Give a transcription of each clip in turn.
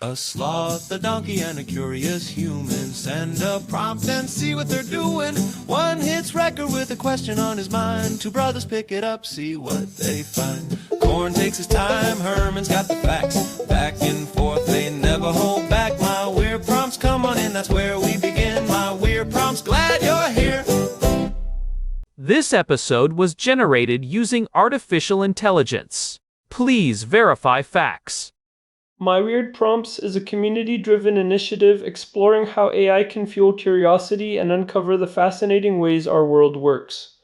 A sloth, a donkey, and a curious human. Send a prompt and see what they're doing. One hits record with a question on his mind. Two brothers pick it up, see what they find. Corn takes his time, Herman's got the facts. Back and forth, they never hold back. My weird prompts, come on in, that's where we begin. My weird prompts, glad you're here. This episode was generated using artificial intelligence. Please verify facts. My Weird Prompts is a community-driven initiative exploring how AI can fuel curiosity and uncover the fascinating ways our world works.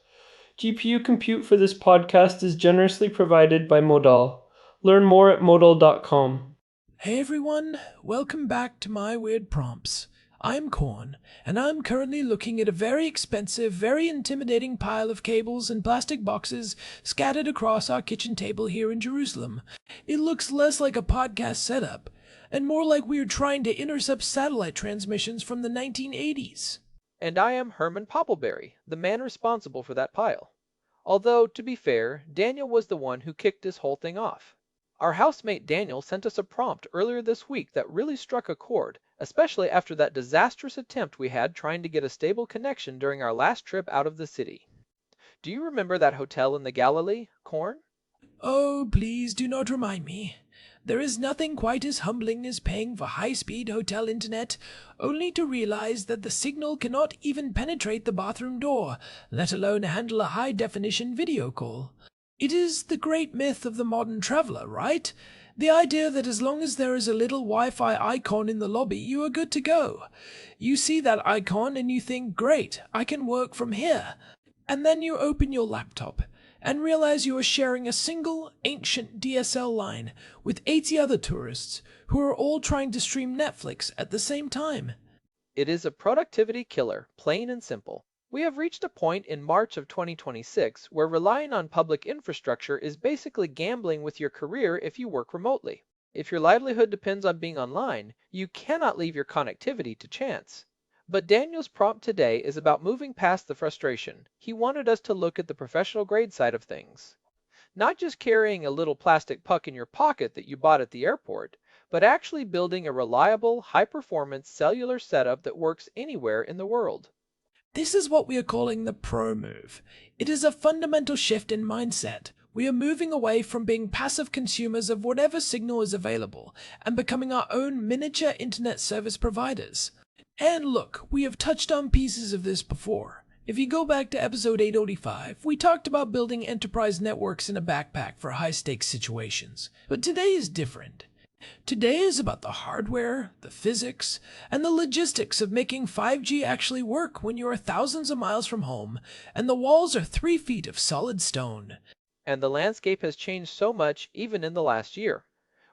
GPU compute for this podcast is generously provided by Modal. Learn more at modal.com. Hey everyone, welcome back to My Weird Prompts. I'm Korn, and I'm currently looking at a very expensive, very intimidating pile of cables and plastic boxes scattered across our kitchen table here in Jerusalem. It looks less like a podcast setup, and more like we are trying to intercept satellite transmissions from the 1980s. And I am Herman Poppleberry, the man responsible for that pile. Although, to be fair, Daniel was the one who kicked this whole thing off. Our housemate Daniel sent us a prompt earlier this week that really struck a chord, especially after that disastrous attempt we had trying to get a stable connection during our last trip out of the city. Do you remember that hotel in the Galilee, Korn? Oh, please do not remind me. There is nothing quite as humbling as paying for high-speed hotel internet, only to realize that the signal cannot even penetrate the bathroom door, let alone handle a high-definition video call. It is the great myth of the modern traveler, right? The idea that as long as there is a little Wi-Fi icon in the lobby, you are good to go. You see that icon and you think, great, I can work from here. And then you open your laptop and realize you are sharing a single, ancient DSL line with 80 other tourists who are all trying to stream Netflix at the same time. It is a productivity killer, plain and simple. We have reached a point in March of 2026 where relying on public infrastructure is basically gambling with your career if you work remotely. If your livelihood depends on being online, you cannot leave your connectivity to chance. But Daniel's prompt today is about moving past the frustration. He wanted us to look at the professional grade side of things. Not just carrying a little plastic puck in your pocket that you bought at the airport, but actually building a reliable, high-performance cellular setup that works anywhere in the world. This is what we are calling the pro move. It is a fundamental shift in mindset. We are moving away from being passive consumers of whatever signal is available and becoming our own miniature internet service providers. And look, we have touched on pieces of this before. If you go back to episode 805, we talked about building enterprise networks in a backpack for high-stakes situations. But today is different. Today is about the hardware, the physics, and the logistics of making 5G actually work when you are thousands of miles from home and the walls are 3 feet of solid stone. And the landscape has changed so much even in the last year.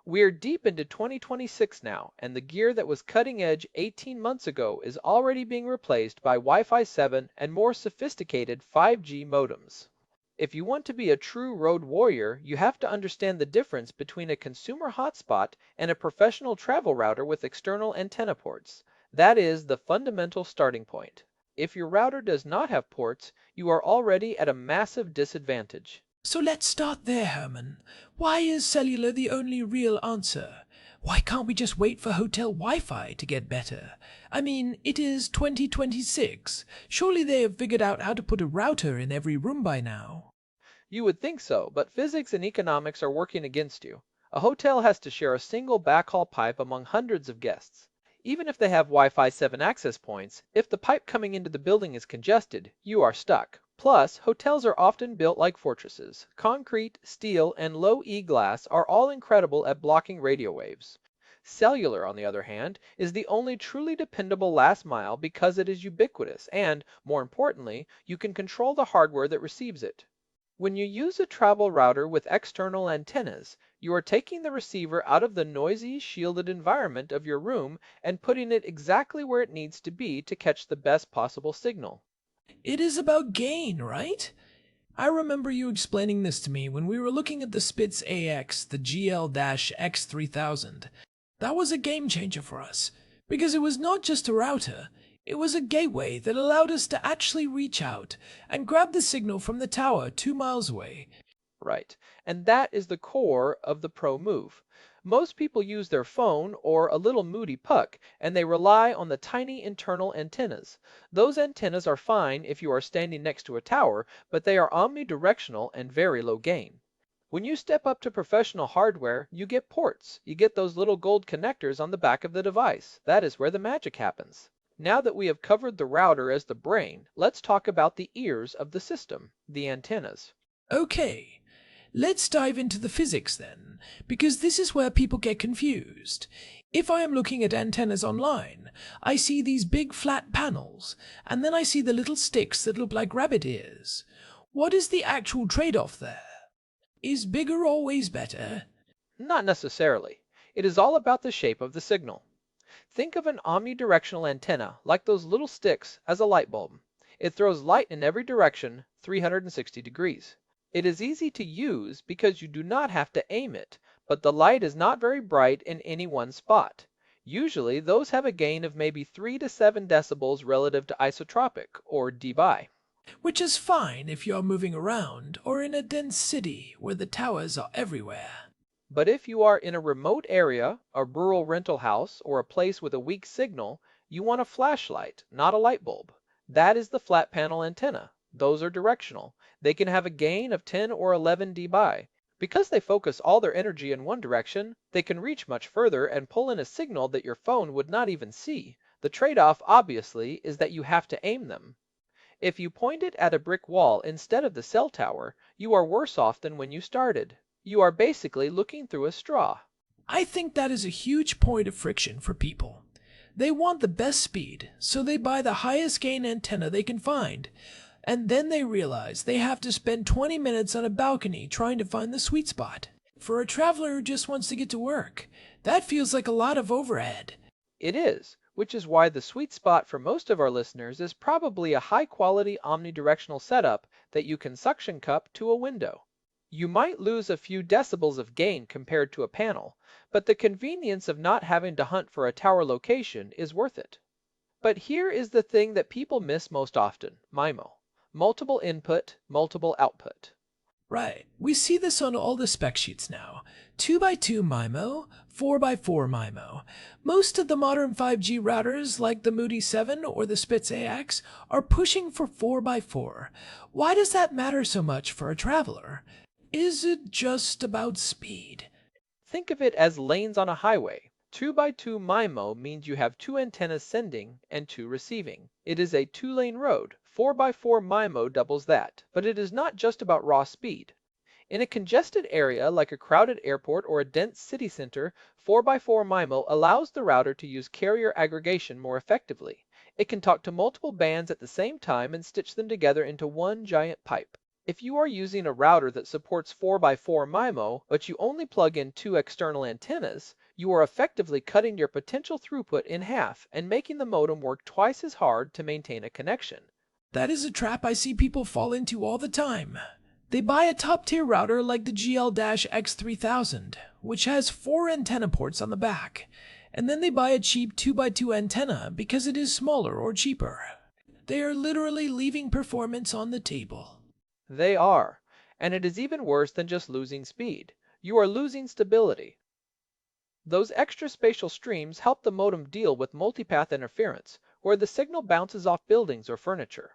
We are deep into 2026 now, and the gear that was cutting edge 18 months ago is already being replaced by Wi-Fi 7 and more sophisticated 5G modems. If you want to be a true road warrior, you have to understand the difference between a consumer hotspot and a professional travel router with external antenna ports. That is the fundamental starting point. If your router does not have ports, you are already at a massive disadvantage. So let's start there, Herman. Why is cellular the only real answer? Why can't we just wait for hotel Wi-Fi to get better? I mean, it is 2026. Surely they have figured out how to put a router in every room by now. You would think so, but physics and economics are working against you. A hotel has to share a single backhaul pipe among hundreds of guests. Even if they have Wi-Fi 7 access points, if the pipe coming into the building is congested, you are stuck. Plus, hotels are often built like fortresses. Concrete, steel, and low-E glass are all incredible at blocking radio waves. Cellular, on the other hand, is the only truly dependable last mile because it is ubiquitous and, more importantly, you can control the hardware that receives it. When you use a travel router with external antennas, you are taking the receiver out of the noisy, shielded environment of your room and putting it exactly where it needs to be to catch the best possible signal. It is about gain, right? I remember you explaining this to me when we were looking at the Spitz AX, the GL-X3000. That was a game changer for us, because it was not just a router, it was a gateway that allowed us to actually reach out and grab the signal from the tower 2 miles away. Right, and that is the core of the pro move. Most people use their phone or a little moody puck, and they rely on the tiny internal antennas. Those antennas are fine if you are standing next to a tower, but they are omnidirectional and very low gain. When you step up to professional hardware, you get ports. You get those little gold connectors on the back of the device. That is where the magic happens. Now that we have covered the router as the brain, let's talk about the ears of the system, the antennas. Okay, let's dive into the physics then, because this is where people get confused. If I am looking at antennas online, I see these big flat panels, and then I see the little sticks that look like rabbit ears. What is the actual trade-off there? Is bigger always better? Not necessarily. It is all about the shape of the signal. Think of an omnidirectional antenna, like those little sticks, as a light bulb. It throws light in every direction, 360 degrees. It is easy to use because you do not have to aim it, but the light is not very bright in any one spot. Usually, those have a gain of maybe 3 to 7 decibels relative to isotropic, or dB. Which is fine if you're moving around or in a dense city where the towers are everywhere. But if you are in a remote area, a rural rental house, or a place with a weak signal, you want a flashlight, not a light bulb. That is the flat panel antenna. Those are directional. They can have a gain of 10 or 11 dB. Because they focus all their energy in one direction, they can reach much further and pull in a signal that your phone would not even see. The trade-off, obviously, is that you have to aim them. If you point it at a brick wall instead of the cell tower, you are worse off than when you started. You are basically looking through a straw. I think that is a huge point of friction for people. They want the best speed, so they buy the highest gain antenna they can find, and then they realize they have to spend 20 minutes on a balcony trying to find the sweet spot. For a traveler who just wants to get to work, that feels like a lot of overhead. It is, which is why the sweet spot for most of our listeners is probably a high-quality omnidirectional setup that you can suction cup to a window. You might lose a few decibels of gain compared to a panel, but the convenience of not having to hunt for a tower location is worth it. But here is the thing that people miss most often, MIMO. Multiple input, multiple output. Right, we see this on all the spec sheets now. 2x2 MIMO, 4x4 MIMO. Most of the modern 5G routers like the Moody 7 or the Spitz AX are pushing for 4x4. Why does that matter so much for a traveler? Is it just about speed? Think of it as lanes on a highway. 2x2 MIMO means you have 2 antennas sending and 2 receiving. It is a 2-lane road. 4x4 MIMO doubles that, but it is not just about raw speed. In a congested area like a crowded airport or a dense city center, 4x4 MIMO allows the router to use carrier aggregation more effectively. It can talk to multiple bands at the same time and stitch them together into one giant pipe. If you are using a router that supports 4x4 MIMO, but you only plug in 2 external antennas, you are effectively cutting your potential throughput in half and making the modem work twice as hard to maintain a connection. That is a trap I see people fall into all the time. They buy a top-tier router like the GL-X3000, which has 4 antenna ports on the back, and then they buy a cheap 2x2 antenna because it is smaller or cheaper. They are literally leaving performance on the table. They are, and it is even worse than just losing speed. You are losing stability. Those extra spatial streams help the modem deal with multipath interference, where the signal bounces off buildings or furniture.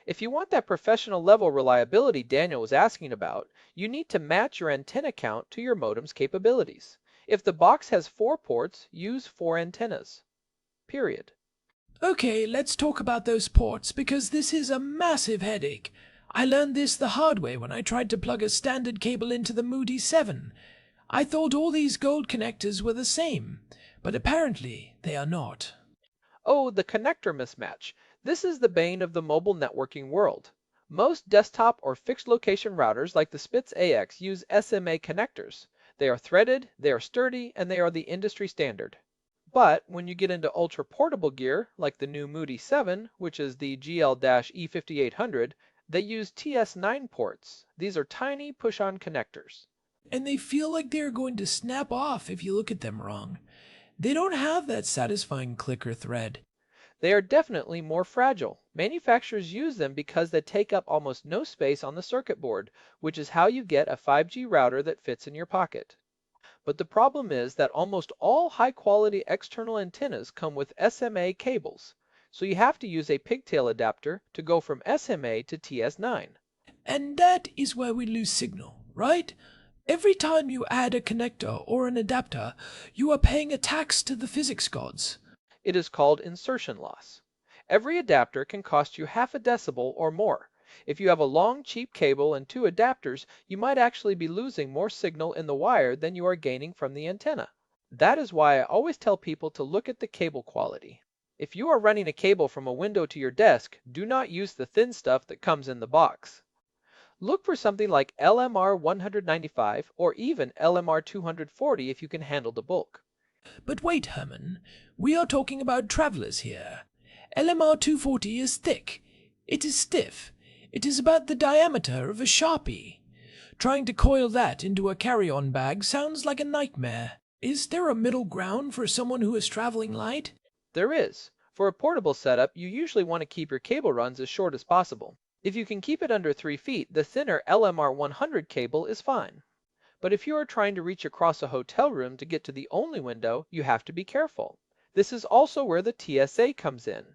If you want that professional level reliability Daniel was asking about, you need to match your antenna count to your modem's capabilities. If the box has 4 ports, use 4 antennas. Period. Okay, let's talk about those ports because this is a massive headache. I learned this the hard way when I tried to plug a standard cable into the Moody 7. I thought all these gold connectors were the same, but apparently they are not. Oh, the connector mismatch. This is the bane of the mobile networking world. Most desktop or fixed location routers like the Spitz AX use SMA connectors. They are threaded, they are sturdy, and they are the industry standard. But when you get into ultra-portable gear, like the new Moody 7, which is the GL-E5800, they use TS9 ports. These are tiny push-on connectors. And they feel like they are going to snap off if you look at them wrong. They don't have that satisfying click or thread. They are definitely more fragile. Manufacturers use them because they take up almost no space on the circuit board, which is how you get a 5G router that fits in your pocket. But the problem is that almost all high-quality external antennas come with SMA cables, so you have to use a pigtail adapter to go from SMA to TS9. And that is where we lose signal, right? Every time you add a connector or an adapter, you are paying a tax to the physics gods. It is called insertion loss. Every adapter can cost you half a decibel or more. If you have a long, cheap cable and two adapters, you might actually be losing more signal in the wire than you are gaining from the antenna. That is why I always tell people to look at the cable quality. If you are running a cable from a window to your desk, do not use the thin stuff that comes in the box. Look for something like LMR 195 or even LMR 240 if you can handle the bulk. But wait, Herman, we are talking about travelers here. LMR 240 is thick. It is stiff. It is about the diameter of a Sharpie. Trying to coil that into a carry-on bag sounds like a nightmare. Is there a middle ground for someone who is traveling light? There is. For a portable setup, you usually want to keep your cable runs as short as possible. If you can keep it under 3 feet, the thinner LMR 100 cable is fine. But if you are trying to reach across a hotel room to get to the only window, you have to be careful. This is also where the TSA comes in.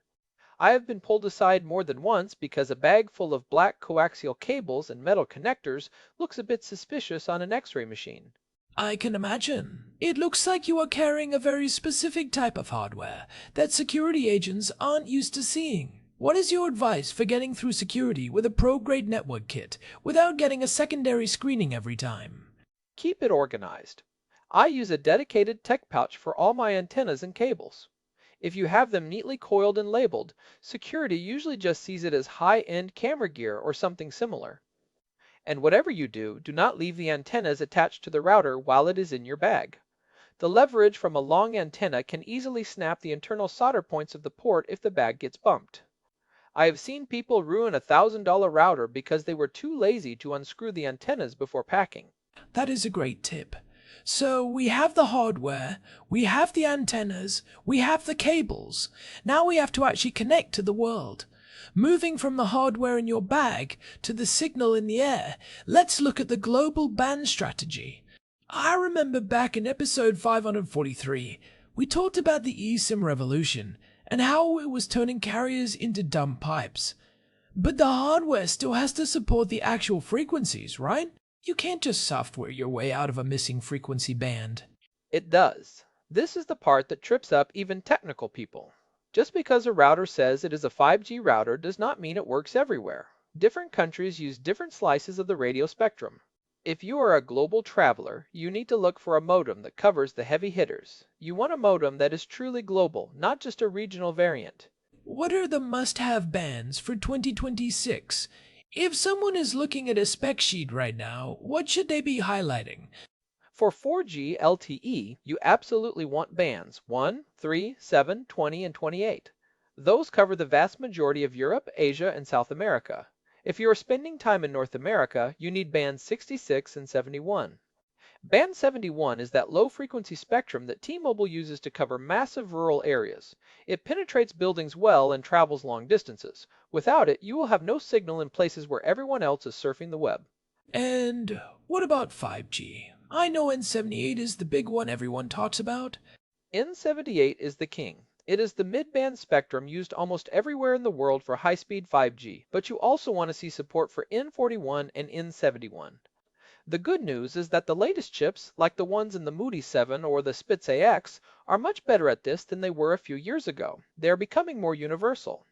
I have been pulled aside more than once because a bag full of black coaxial cables and metal connectors looks a bit suspicious on an X-ray machine. I can imagine. It looks like you are carrying a very specific type of hardware that security agents aren't used to seeing. What is your advice for getting through security with a pro-grade network kit without getting a secondary screening every time? Keep it organized. I use a dedicated tech pouch for all my antennas and cables. If you have them neatly coiled and labeled, security usually just sees it as high-end camera gear or something similar. And whatever you do, do not leave the antennas attached to the router while it is in your bag. The leverage from a long antenna can easily snap the internal solder points of the port if the bag gets bumped. I have seen people ruin a $1,000 router because they were too lazy to unscrew the antennas before packing. That is a great tip. So we have the hardware, we have the antennas, we have the cables. Now we have to actually connect to the world. Moving from the hardware in your bag to the signal in the air, let's look at the global band strategy. I remember back in episode 543, we talked about the eSIM revolution and how it was turning carriers into dumb pipes. But the hardware still has to support the actual frequencies, right? You can't just software your way out of a missing frequency band. It does. This is the part that trips up even technical people. Just because a router says it is a 5G router does not mean it works everywhere. Different countries use different slices of the radio spectrum. If you are a global traveler, you need to look for a modem that covers the heavy hitters. You want a modem that is truly global, not just a regional variant. What are the must-have bands for 2026? If someone is looking at a spec sheet right now, what should they be highlighting? For 4G LTE, you absolutely want bands 1, 3, 7, 20, and 28. Those cover the vast majority of Europe, Asia, and South America. If you are spending time in North America, you need bands 66 and 71. Band 71 is that low-frequency spectrum that T-Mobile uses to cover massive rural areas. It penetrates buildings well and travels long distances. Without it, you will have no signal in places where everyone else is surfing the web. And what about 5G? I know N78 is the big one everyone talks about. N78 is the king. It is the mid-band spectrum used almost everywhere in the world for high-speed 5G, but you also want to see support for N41 and N71. The good news is that the latest chips, like the ones in the Moody 7 or the Spitz AX, are much better at this than they were a few years ago. They are becoming more universal.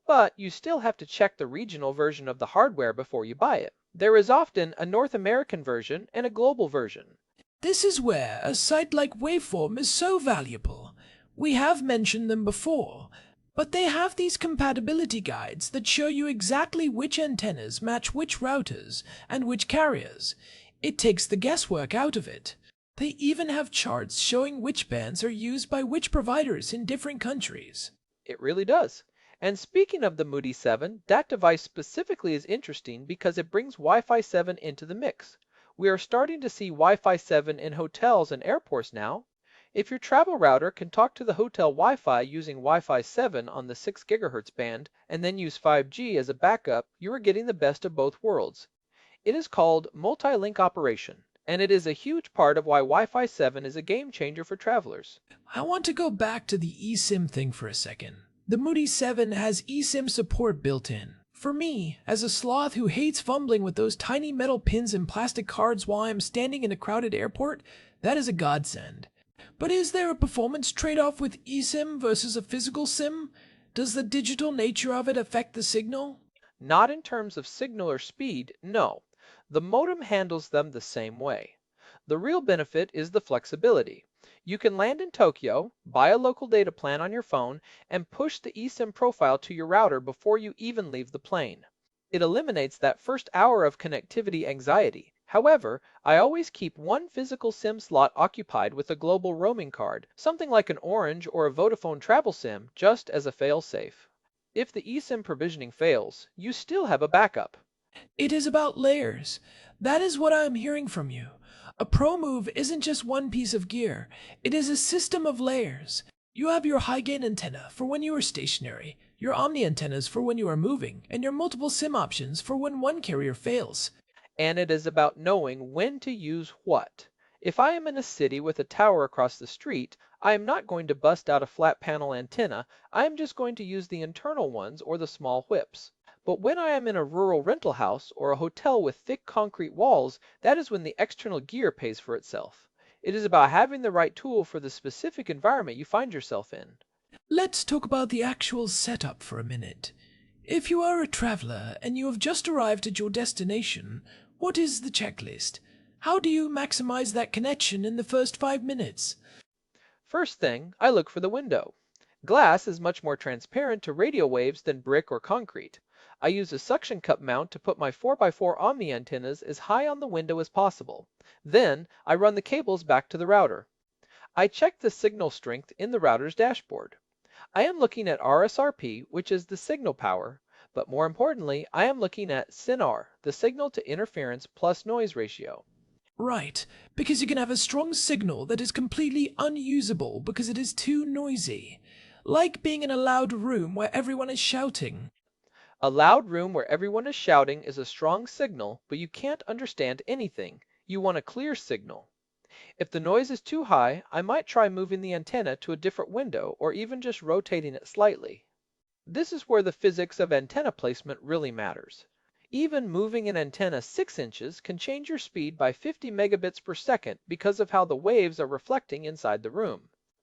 But you still have to check the regional version of the hardware before you buy it. There is often a North American version and a global version. This is where a site like Waveform is so valuable. We have mentioned them before, but they have these compatibility guides that show you exactly which antennas match which routers and which carriers. It takes the guesswork out of it. They even have charts showing which bands are used by which providers in different countries. It really does. And speaking of the Moody 7, that device specifically is interesting because it brings Wi-Fi 7 into the mix. We are starting to see Wi-Fi 7 in hotels and airports now. If your travel router can talk to the hotel Wi-Fi using Wi-Fi 7 on the 6 GHz band and then use 5G as a backup, you are getting the best of both worlds. It is called multi-link operation. And it is a huge part of why Wi-Fi 7 is a game changer for travelers. I want to go back to the eSIM thing for a second. The Moody 7 has eSIM support built in. For me, as a sloth who hates fumbling with those tiny metal pins and plastic cards while I'm standing in a crowded airport, that is a godsend. But is there a performance trade-off with eSIM versus a physical SIM? Does the digital nature of it affect the signal? Not in terms of signal or speed, no. The modem handles them the same way. The real benefit is the flexibility. You can land in Tokyo, buy a local data plan on your phone, and push the eSIM profile to your router before you even leave the plane. It eliminates that first hour of connectivity anxiety. However, I always keep one physical SIM slot occupied with a global roaming card, something like an Orange or a Vodafone travel SIM, just as a fail-safe. If the eSIM provisioning fails, you still have a backup. It is about layers. That is what I am hearing from you. A pro move isn't just one piece of gear. It is a system of layers. You have your high-gain antenna for when you are stationary, your omni antennas for when you are moving, and your multiple SIM options for when one carrier fails. And it is about knowing when to use what. If I am in a city with a tower across the street, I am not going to bust out a flat panel antenna, I am just going to use the internal ones or the small whips. But when I am in a rural rental house or a hotel with thick concrete walls, that is when the external gear pays for itself. It is about having the right tool for the specific environment you find yourself in. Let's talk about the actual setup for a minute. If you are a traveler and you have just arrived at your destination, what is the checklist? How do you maximize that connection in the first 5 minutes? First thing, I look for the window. Glass is much more transparent to radio waves than brick or concrete. I use a suction cup mount to put my 4x4 Omni antennas as high on the window as possible. Then, I run the cables back to the router. I check the signal strength in the router's dashboard. I am looking at RSRP, which is the signal power, but more importantly, I am looking at SINR, the signal to interference plus noise ratio. Right, because you can have a strong signal that is completely unusable because it is too noisy. Like being in a loud room where everyone is shouting. A loud room where everyone is shouting is a strong signal, but you can't understand anything. You want a clear signal. If the noise is too high, I might try moving the antenna to a different window or even just rotating it slightly. This is where the physics of antenna placement really matters. Even moving an antenna 6 inches can change your speed by 50 megabits per second because of how the waves are reflecting inside the room.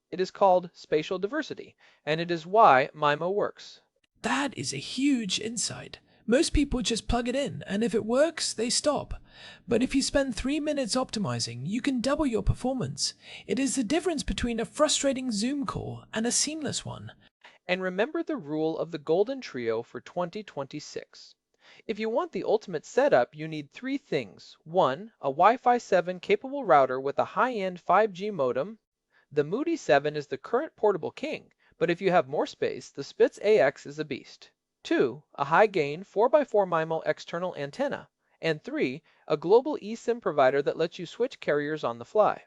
It is called spatial diversity, and it is why MIMO works. That is a huge insight. Most people just plug it in, and if it works, they stop. But if you spend 3 minutes optimizing, you can double your performance. It is the difference between a frustrating Zoom call and a seamless one. And remember the rule of the golden trio for 2026. If you want the ultimate setup, you need 3 things. 1. A Wi-Fi 7 capable router with a high-end 5G modem. The Moody 7 is the current portable king, but if you have more space, the Spitz AX is a beast. 2. A high-gain 4x4 MIMO external antenna. And 3. A global eSIM provider that lets you switch carriers on the fly.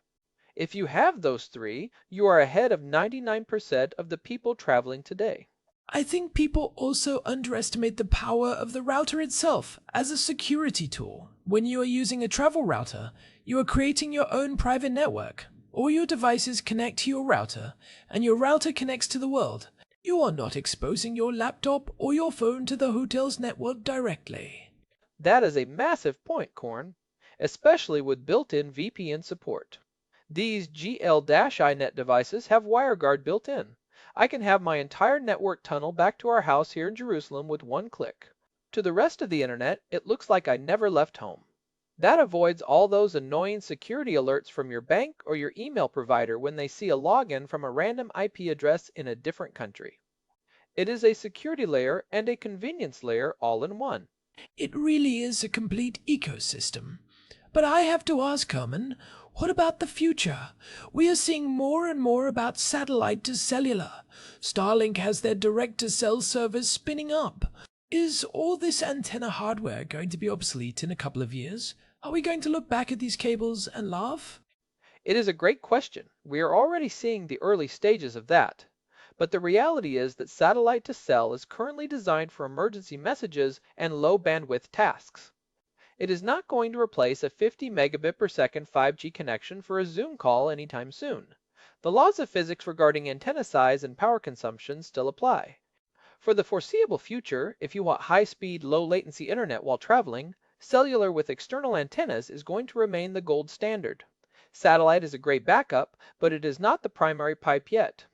If you have those 3, you are ahead of 99% of the people traveling today. I think people also underestimate the power of the router itself as a security tool. When you are using a travel router, you are creating your own private network. All your devices connect to your router, and your router connects to the world. You are not exposing your laptop or your phone to the hotel's network directly. That is a massive point, Korn, especially with built-in VPN support. These GL-iNet devices have WireGuard built in. I can have my entire network tunnel back to our house here in Jerusalem with one click. To the rest of the internet, it looks like I never left home. That avoids all those annoying security alerts from your bank or your email provider when they see a login from a random IP address in a different country. It is a security layer and a convenience layer all in one. It really is a complete ecosystem. But I have to ask, Herman, what about the future? We are seeing more and more about satellite to cellular. Starlink has their direct-to-cell service spinning up. Is all this antenna hardware going to be obsolete in a couple of years? Are we going to look back at these cables and laugh? It is a great question. We are already seeing the early stages of that. But the reality is that satellite to cell is currently designed for emergency messages and low bandwidth tasks. It is not going to replace a 50 megabit per second 5G connection for a Zoom call anytime soon. The laws of physics regarding antenna size and power consumption still apply. For the foreseeable future, if you want high-speed, low-latency internet while traveling, cellular with external antennas is going to remain the gold standard. Satellite is a great backup, but it is not the primary pipe yet.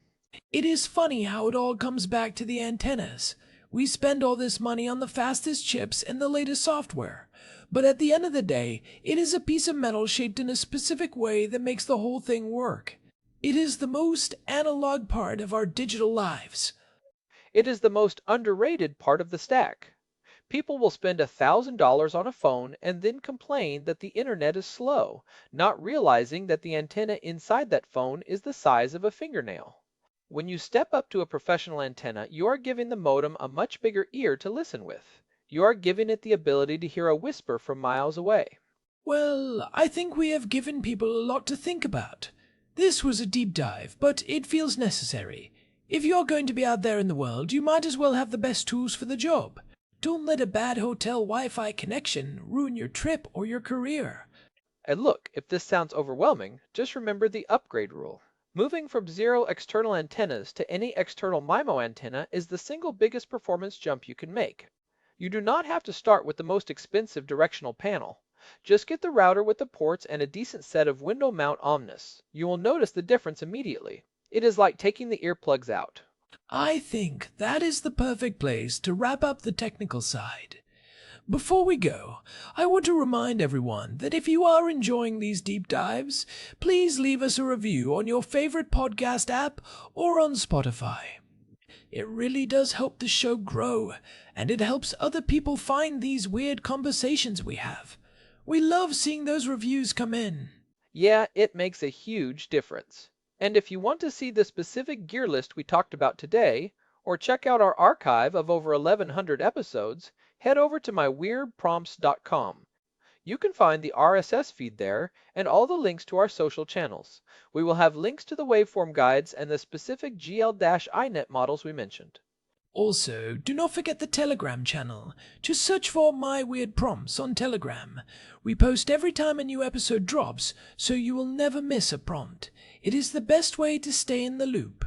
It is funny how it all comes back to the antennas. We spend all this money on the fastest chips and the latest software, but at the end of the day, it is a piece of metal shaped in a specific way that makes the whole thing work. It is the most analog part of our digital lives. It is the most underrated part of the stack. People will spend $1,000 on a phone and then complain that the internet is slow, not realizing that the antenna inside that phone is the size of a fingernail. When you step up to a professional antenna, you are giving the modem a much bigger ear to listen with. You are giving it the ability to hear a whisper from miles away. Well, I think we have given people a lot to think about. This was a deep dive, but it feels necessary. If you're going to be out there in the world, you might as well have the best tools for the job. Don't let a bad hotel Wi-Fi connection ruin your trip or your career. And look, if this sounds overwhelming, just remember the upgrade rule. Moving from 0 external antennas to any external MIMO antenna is the single biggest performance jump you can make. You do not have to start with the most expensive directional panel. Just get the router with the ports and a decent set of window mount omnis. You will notice the difference immediately. It is like taking the earplugs out. I think that is the perfect place to wrap up the technical side. Before we go, I want to remind everyone that if you are enjoying these deep dives, please leave us a review on your favorite podcast app or on Spotify. It really does help the show grow, and it helps other people find these weird conversations we have. We love seeing those reviews come in. Yeah, it makes a huge difference. And if you want to see the specific gear list we talked about today, or check out our archive of over 1,100 episodes, head over to myweirdprompts.com. You can find the RSS feed there and all the links to our social channels. We will have links to the waveform guides and the specific GL-iNet models we mentioned. Also, do not forget the Telegram channel. Just search for My Weird Prompts on Telegram. We post every time a new episode drops, so you will never miss a prompt. It is the best way to stay in the loop.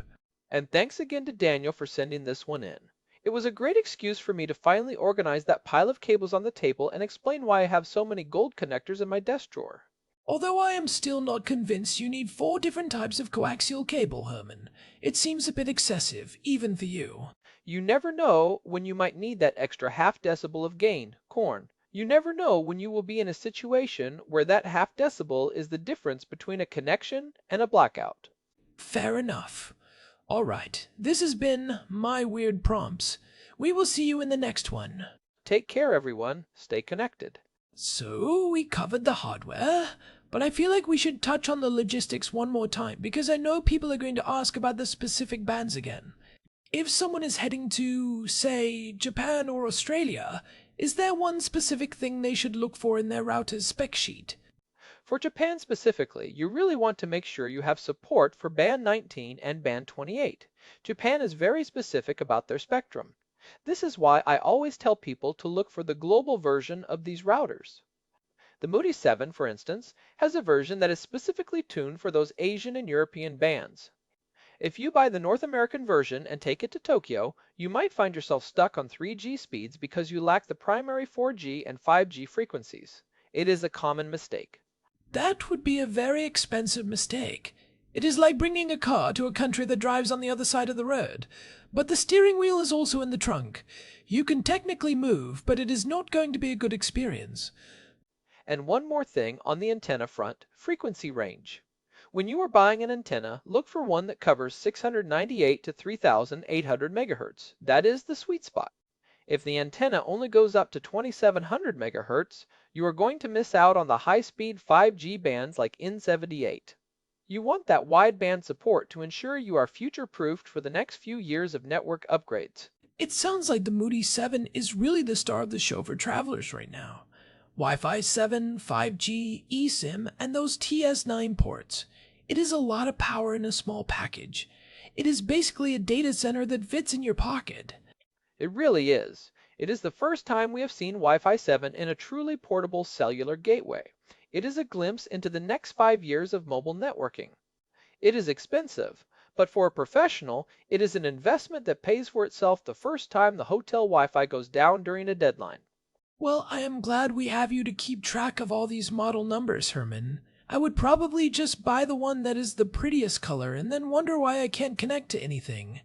And thanks again to Daniel for sending this one in. It was a great excuse for me to finally organize that pile of cables on the table and explain why I have so many gold connectors in my desk drawer. Although I am still not convinced you need 4 different types of coaxial cable, Herman. It seems a bit excessive, even for you. You never know when you might need that extra half decibel of gain, Corn. You never know when you will be in a situation where that half decibel is the difference between a connection and a blackout. Fair enough. All right, this has been My Weird Prompts. We will see you in the next one. Take care, everyone. Stay connected. So, we covered the hardware, but I feel like we should touch on the logistics one more time, because I know people are going to ask about the specific bands again. If someone is heading to, say, Japan or Australia, is there one specific thing they should look for in their router's spec sheet? For Japan specifically, you really want to make sure you have support for band 19 and band 28. Japan is very specific about their spectrum. This is why I always tell people to look for the global version of these routers. The Moody 7, for instance, has a version that is specifically tuned for those Asian and European bands. If you buy the North American version and take it to Tokyo, you might find yourself stuck on 3G speeds because you lack the primary 4G and 5G frequencies. It is a common mistake. That would be a very expensive mistake. It is like bringing a car to a country that drives on the other side of the road. But the steering wheel is also in the trunk. You can technically move, but it is not going to be a good experience. And one more thing on the antenna front, frequency range. When you are buying an antenna, look for one that covers 698 to 3,800 megahertz. That is the sweet spot. If the antenna only goes up to 2,700 megahertz, you are going to miss out on the high-speed 5G bands like N78. You want that wideband support to ensure you are future-proofed for the next few years of network upgrades. It sounds like the Moody 7 is really the star of the show for travelers right now. Wi-Fi 7, 5G, eSIM, and those TS9 ports. It is a lot of power in a small package. It is basically a data center that fits in your pocket. It really is. It is the first time we have seen Wi-Fi 7 in a truly portable cellular gateway. It is a glimpse into the next 5 years of mobile networking. It is expensive, but for a professional, it is an investment that pays for itself the first time the hotel Wi-Fi goes down during a deadline. Well, I am glad we have you to keep track of all these model numbers, Herman. I would probably just buy the one that is the prettiest color and then wonder why I can't connect to anything.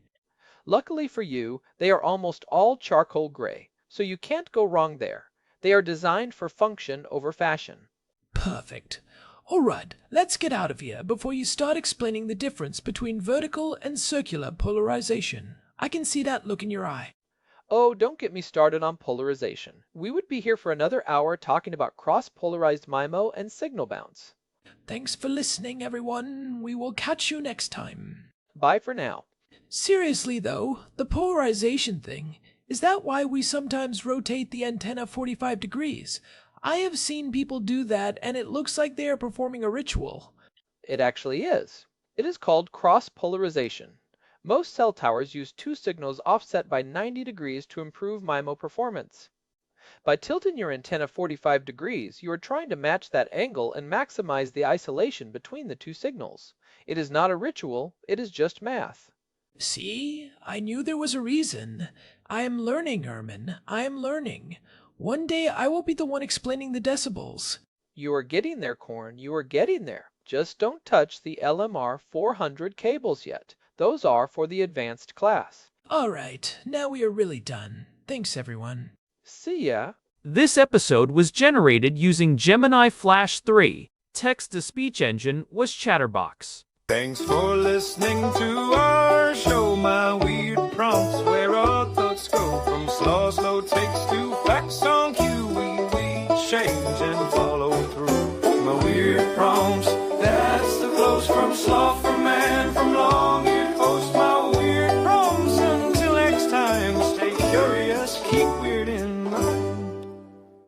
Luckily for you, they are almost all charcoal gray, so you can't go wrong there. They are designed for function over fashion. Perfect. All right, let's get out of here before you start explaining the difference between vertical and circular polarization. I can see that look in your eye. Oh, don't get me started on polarization. We would be here for another hour talking about cross-polarized MIMO and signal bounce. Thanks for listening, everyone. We will catch you next time. Bye for now. Seriously, though, the polarization thing, is that why we sometimes rotate the antenna 45 degrees? I have seen people do that, and it looks like they are performing a ritual. It actually is. It is called cross-polarization. Most cell towers use two signals offset by 90 degrees to improve MIMO performance. By tilting your antenna 45 degrees, you are trying to match that angle and maximize the isolation between the two signals. It is not a ritual, it is just math. See, I knew there was a reason. I am learning, Herman. I am learning. One day I will be the one explaining the decibels. You are getting there, Corn, you are getting there. Just don't touch the LMR 400 cables yet. Those are for the advanced class. All right, now we are really done. Thanks, everyone. See ya. This episode was generated using Gemini Flash 3. Text-to-speech engine was Chatterbox. Thanks for listening to our show.